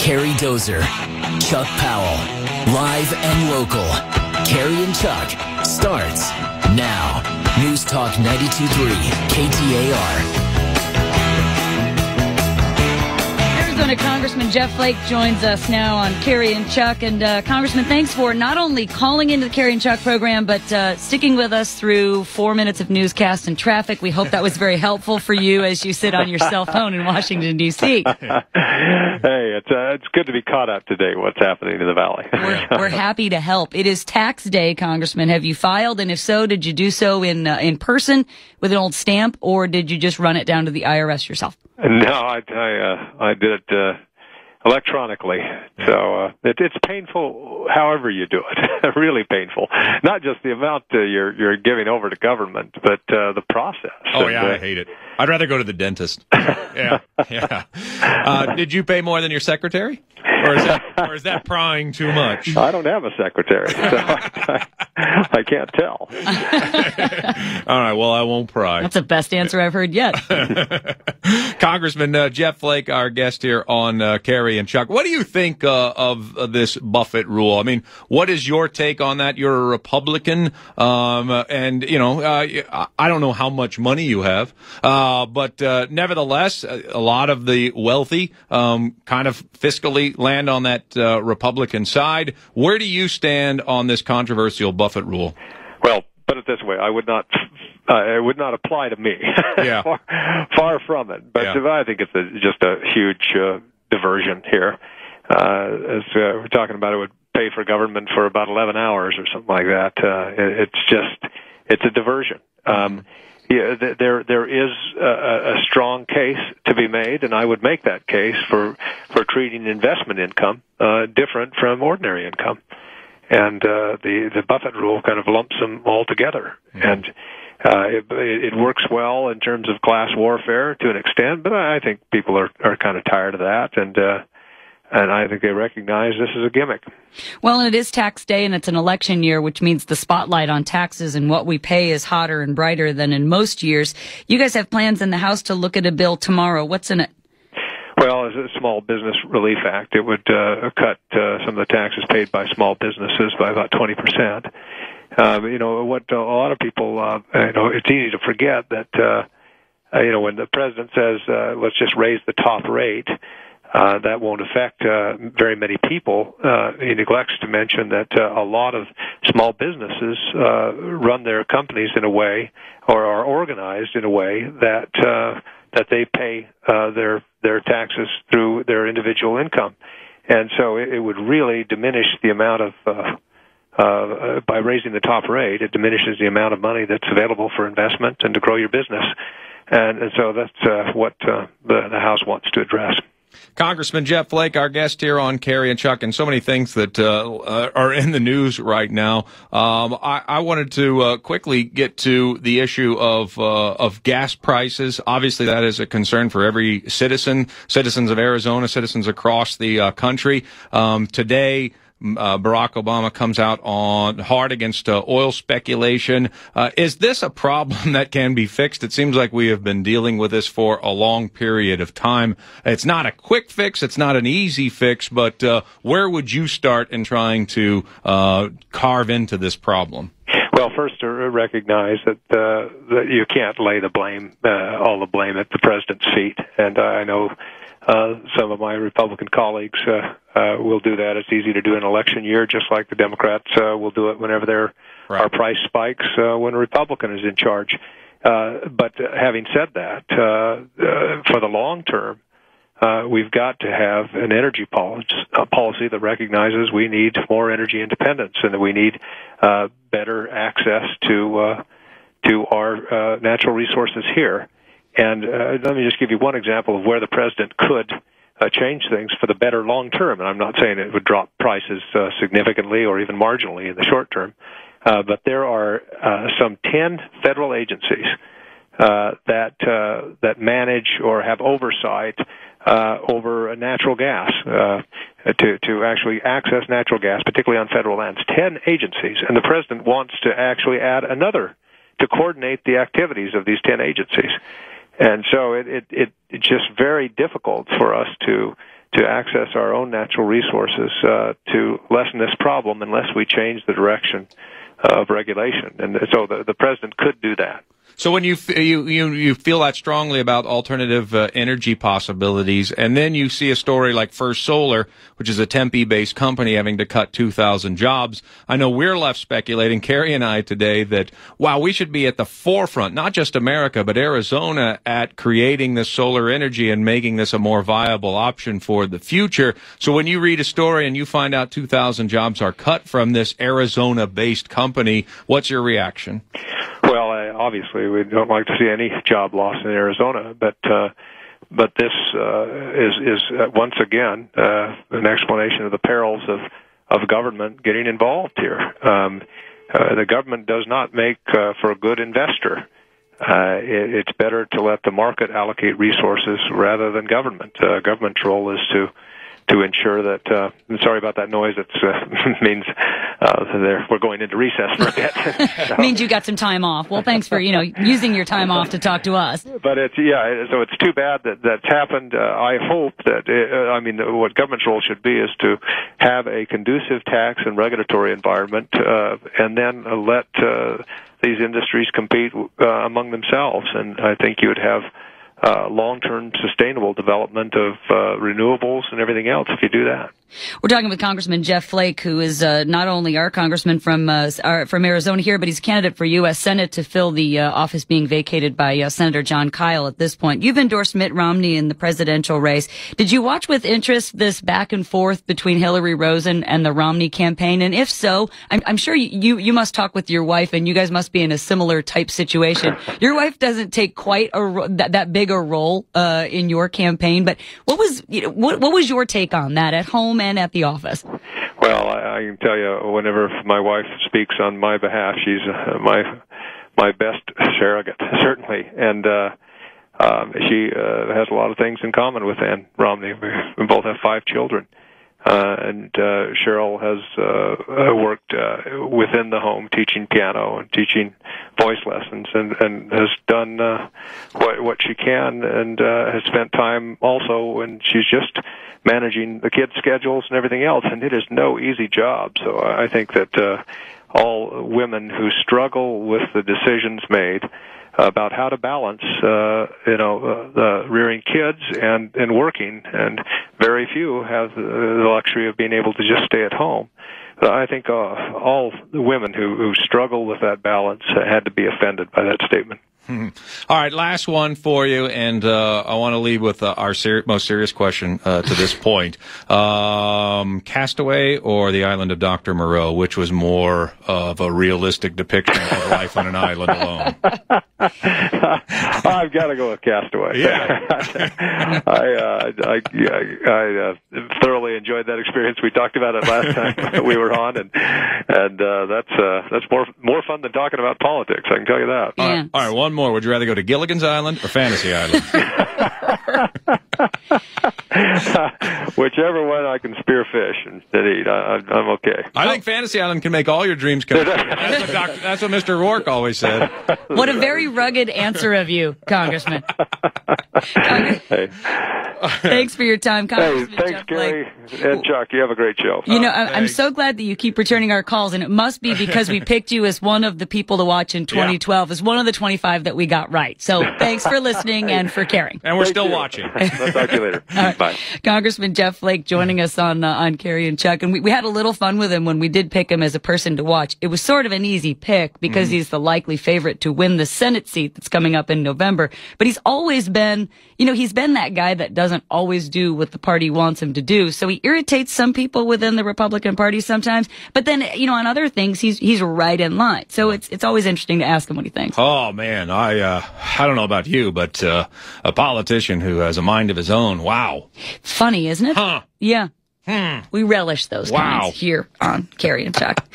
Karie Dozer, Chuck Powell, live and local. Karie and Chuck starts now. News Talk 92.3 KTAR. Arizona Congressman Jeff Flake joins us now on Karie and Chuck. And Congressman, thanks for not only calling into the Karie and Chuck program, but sticking with us through 4 minutes of newscast and traffic. We hope that was very helpful for you as you sit on your cell phone in Washington, D.C. Hey, it's good to be caught up to date what's happening in the Valley. We're happy to help. It is tax day, Congressman. Have you filed? And if so, did you do so in person with an old stamp, or did you just run it down to the IRS yourself? No, I did it electronically. So it's painful however you do it. Really painful. Not just the amount you're giving over to government, but the process. Oh, yeah, I hate it. I'd rather go to the dentist. Yeah. Did you pay more than your secretary? Or is that prying too much? I don't have a secretary, so I can't tell. All right, well, I won't pry. That's the best answer I've heard yet. Congressman Jeff Flake, our guest here on Karie and Chuck. What do you think of this Buffett rule? I mean, what is your take on that? You're a Republican, and, I don't know how much money you have, but nevertheless, a lot of the wealthy kind of fiscally land on that Republican side. Where do you stand on this controversial Buffett rule? Well, put it this way, it would not apply to me. Yeah. far from it. But yeah. I think it's just a huge diversion here. As we're talking about, it would pay for government for about 11 hours or something like that. It's a diversion. There is a strong case to be made, and I would make that case for treating investment income different from ordinary income. And the Buffett rule kind of lumps them all together. And it works well in terms of class warfare to an extent, but I think people are kind of tired of that, and I think they recognize this is a gimmick. Well, and it is tax day, and it's an election year, which means the spotlight on taxes and what we pay is hotter and brighter than in most years. You guys have plans in the House to look at a bill tomorrow. What's in it? Well, as a Small Business Relief Act, it would cut some of the taxes paid by small businesses by about 20%. What a lot of people, it's easy to forget that, when the president says, let's just raise the top rate, that won't affect very many people. He neglects to mention that a lot of small businesses run their companies in a way, or are organized in a way that they pay their taxes through their individual income, and so it would really diminish the amount of by raising the top rate, it diminishes the amount of money that's available for investment and to grow your business, and so that's what the House wants to address. Congressman Jeff Flake, our guest here on Karie and Chuck, and so many things that are in the news right now. I wanted to quickly get to the issue of gas prices. Obviously, that is a concern for every citizens of Arizona, citizens across the country. Today, Barack Obama comes out on hard against oil speculation. Is this a problem that can be fixed? It seems like we have been dealing with this for a long period of time. It's not a quick fix. It's not an easy fix. But where would you start in trying to carve into this problem? Well, first, to recognize that you can't lay all the blame at the president's feet, and I know some of my Republican colleagues will do that. It's easy to do in an election year, just like the Democrats will do it whenever there are price spikes when a Republican is in charge. But having said that, for the long term, we've got to have an energy policy that recognizes we need more energy independence and that we need better access to our natural resources here. And let me just give you one example of where the president could change things for the better long term. And I'm not saying it would drop prices significantly or even marginally in the short term, but there are some 10 federal agencies that manage or have oversight over natural gas to actually access natural gas, particularly on federal lands. 10 agencies, and the president wants to actually add another to coordinate the activities of these 10 agencies. And so it's just very difficult for us to access our own natural resources to lessen this problem unless we change the direction of regulation. And so the president could do that. So when you feel that strongly about alternative energy possibilities, and then you see a story like First Solar, which is a Tempe-based company having to cut 2,000 jobs, I know we're left speculating, Karie and I today, that, wow, we should be at the forefront, not just America, but Arizona, at creating this solar energy and making this a more viable option for the future. So when you read a story and you find out 2,000 jobs are cut from this Arizona-based company, what's your reaction? Well, obviously, we don't like to see any job loss in Arizona, but this is once again an explanation of the perils of government getting involved here. The government does not make for a good investor. It's better to let the market allocate resources rather than government. Government's role is to ensure that. Sorry about that noise. It means we're going into recess for a bit. So. Means you got some time off. Well, thanks for using your time off to talk to us. But so it's too bad that that's happened. I hope that what government's role should be is to have a conducive tax and regulatory environment, and then let these industries compete among themselves. And I think you would have long-term sustainable development of renewables and everything else if you do that. We're talking with Congressman Jeff Flake, who is not only our congressman from Arizona here, but he's a candidate for U.S. Senate to fill the office being vacated by Senator John Kyle at this point. You've endorsed Mitt Romney in the presidential race. Did you watch with interest this back and forth between Hillary Rosen and the Romney campaign? And if so, I'm sure you must talk with your wife, and you guys must be in a similar type situation. Your wife doesn't take quite that big a role in your campaign, but what was your take on that at home and at the office? Well, I can tell you, whenever my wife speaks on my behalf, she's my best surrogate, certainly, and she has a lot of things in common with Ann Romney. We both have 5 children. And Cheryl has worked within the home, teaching piano and teaching voice lessons, and has done what she can, and has spent time also when she's just managing the kids' schedules and everything else. And it is no easy job. So I think that all women who struggle with the decisions made about how to balance, rearing kids and working, and very few have the luxury of being able to just stay at home. I think all the women who struggle with that balance had to be offended by that statement. All right, last one for you, and I want to leave with our most serious question to this point. Castaway or The Island of Dr. Moreau, which was more of a realistic depiction of life on an island alone? I've got to go with Castaway. Yeah. I thoroughly enjoyed that experience. We talked about it last time we were on, and that's more fun than talking about politics, I can tell you that. Yeah. All right, one more. Would you rather go to Gilligan's Island or Fantasy Island? Whichever one I can spear fish and eat, I'm okay. I think Fantasy Island can make all your dreams come true. That's what Mr. Rourke always said. What a very rugged answer of you, Congressman. Thanks for your time, Congressman. Hey, thanks, Karie and Chuck. You have a great show. I'm so glad that you keep returning our calls, and it must be because we picked you as one of the people to watch in 2012, as one of the 25 that we got right. So thanks for listening and for caring. And we're still watching. I'll talk to you later. Right. Bye. Congressman Jeff Flake joining us on Karie and Chuck, and we had a little fun with him when we did pick him as a person to watch. It was sort of an easy pick because he's the likely favorite to win the Senate seat that's coming up in November. But he's always been, he's been that guy that doesn't always do what the party wants him to do. So he irritates some people within the Republican Party sometimes. But then, on other things, he's right in line. So it's always interesting to ask him what he thinks. Oh man, I don't know about you, but a politician who has a mind of his own. Wow. Funny, isn't it? Huh. Yeah. We relish those Wow. kinds here on Karie and Chuck.